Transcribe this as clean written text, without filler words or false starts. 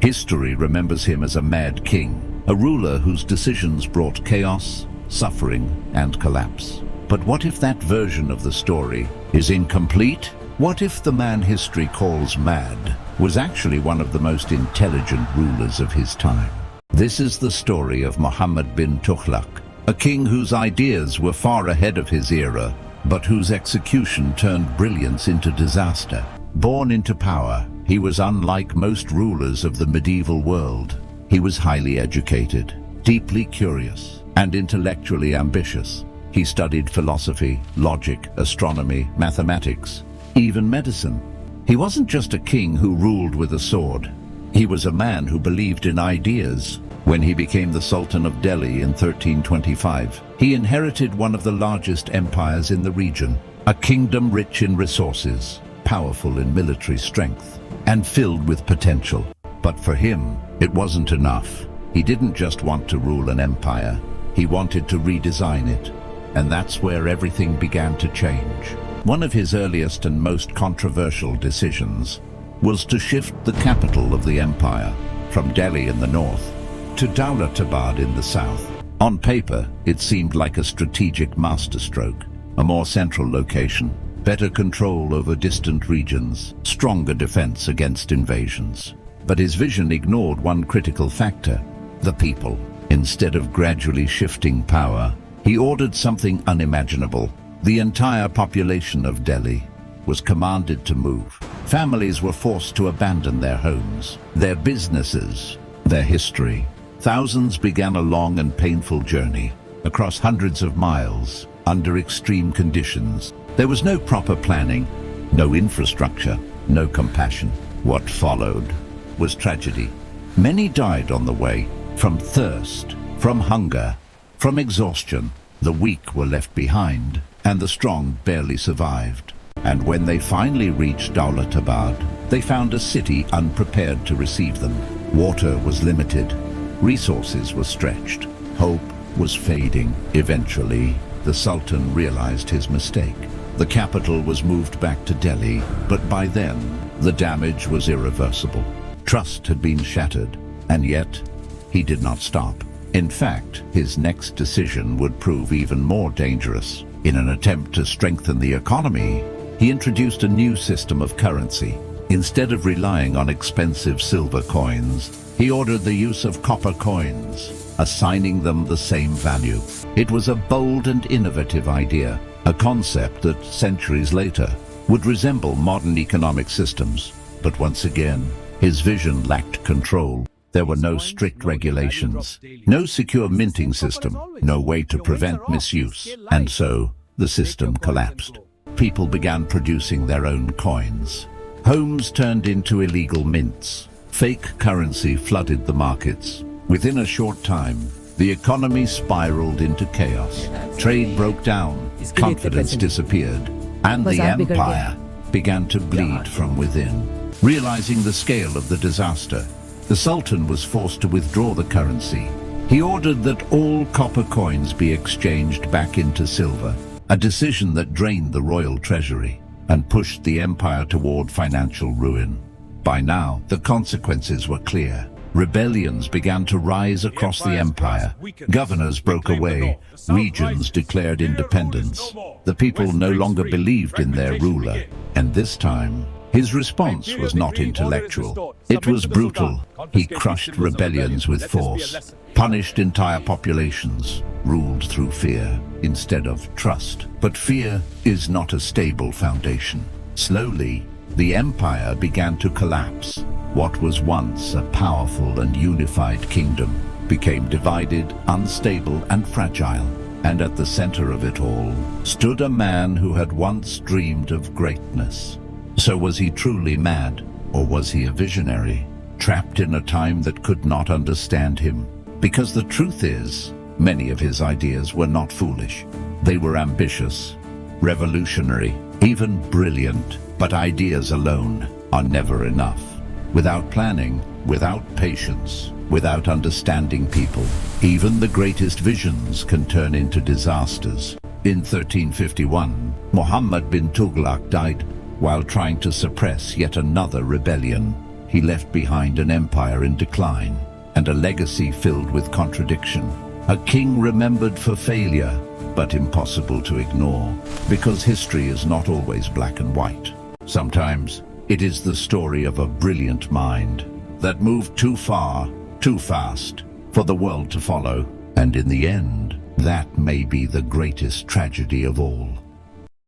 History remembers him as a mad king, a ruler whose decisions brought chaos, suffering, and collapse. But what if that version of the story is incomplete? What if the man history calls mad was actually one of the most intelligent rulers of his time? This is the story of Muhammad bin Tughlaq, a king whose ideas were far ahead of his era, but whose execution turned brilliance into disaster. Born into power, he was unlike most rulers of the medieval world. He was highly educated, deeply curious, and intellectually ambitious. He studied philosophy, logic, astronomy, mathematics, even medicine. He wasn't just a king who ruled with a sword. He was a man who believed in ideas. When he became the Sultan of Delhi in 1325, he inherited one of the largest empires in the region, a kingdom rich in resources, powerful in military strength, and filled with potential. But for him, it wasn't enough. He didn't just want to rule an empire. He wanted to redesign it. And that's where everything began to change. One of his earliest and most controversial decisions was to shift the capital of the empire from Delhi in the north to Dawlatabad in the south. On paper, it seemed like a strategic masterstroke, a more central location, better control over distant regions, stronger defense against invasions. But his vision ignored one critical factor: the people. Instead of gradually shifting power, he ordered something unimaginable. The entire population of Delhi was commanded to move. Families were forced to abandon their homes, their businesses, their history. Thousands began a long and painful journey across hundreds of miles under extreme conditions. There was no proper planning, no infrastructure, no compassion. What followed was tragedy. Many died on the way, from thirst, from hunger, from exhaustion. The weak were left behind, and the strong barely survived. And when they finally reached Dawlatabad, they found a city unprepared to receive them. Water was limited, resources were stretched, hope was fading. Eventually, the Sultan realized his mistake. The capital was moved back to Delhi, but by then, the damage was irreversible. Trust had been shattered, and yet, he did not stop. In fact, his next decision would prove even more dangerous. In an attempt to strengthen the economy, he introduced a new system of currency. Instead of relying on expensive silver coins, he ordered the use of copper coins, assigning them the same value. It was a bold and innovative idea, a concept that centuries later would resemble modern economic systems. But once again, his vision lacked control. There were no strict regulations, no secure minting system, no way to prevent misuse. And so, the system collapsed. People began producing their own coins. Homes turned into illegal mints. Fake currency flooded the markets. Within a short time, the economy spiraled into chaos. Trade broke down, confidence disappeared, and the empire began to bleed from within. Realizing the scale of the disaster, the Sultan was forced to withdraw the currency. He ordered that all copper coins be exchanged back into silver, a decision that drained the royal treasury and pushed the empire toward financial ruin. By now, the consequences were clear. Rebellions began to rise across the empire. Governors broke away. Regions declared independence. The people no longer believed in their ruler. And this time, his response was not intellectual. It was brutal. He crushed rebellions with force, punished entire populations, ruled through fear instead of trust. But fear is not a stable foundation. Slowly, the empire began to collapse. What was once a powerful and unified kingdom became divided, unstable, and fragile. And at the center of it all stood a man who had once dreamed of greatness. So was he truly mad, or was he a visionary, trapped in a time that could not understand him? Because the truth is, many of his ideas were not foolish. They were ambitious, revolutionary, even brilliant. But ideas alone are never enough. Without planning, without patience, without understanding people, even the greatest visions can turn into disasters. In 1351, Muhammad bin Tughlaq died while trying to suppress yet another rebellion. he left behind an empire in decline and a legacy filled with contradiction. A king remembered for failure, but impossible to ignore, because history is not always black and white. Sometimes it is the story of a brilliant mind that moved too far, too fast, for the world to follow. And in the end, that may be the greatest tragedy of all.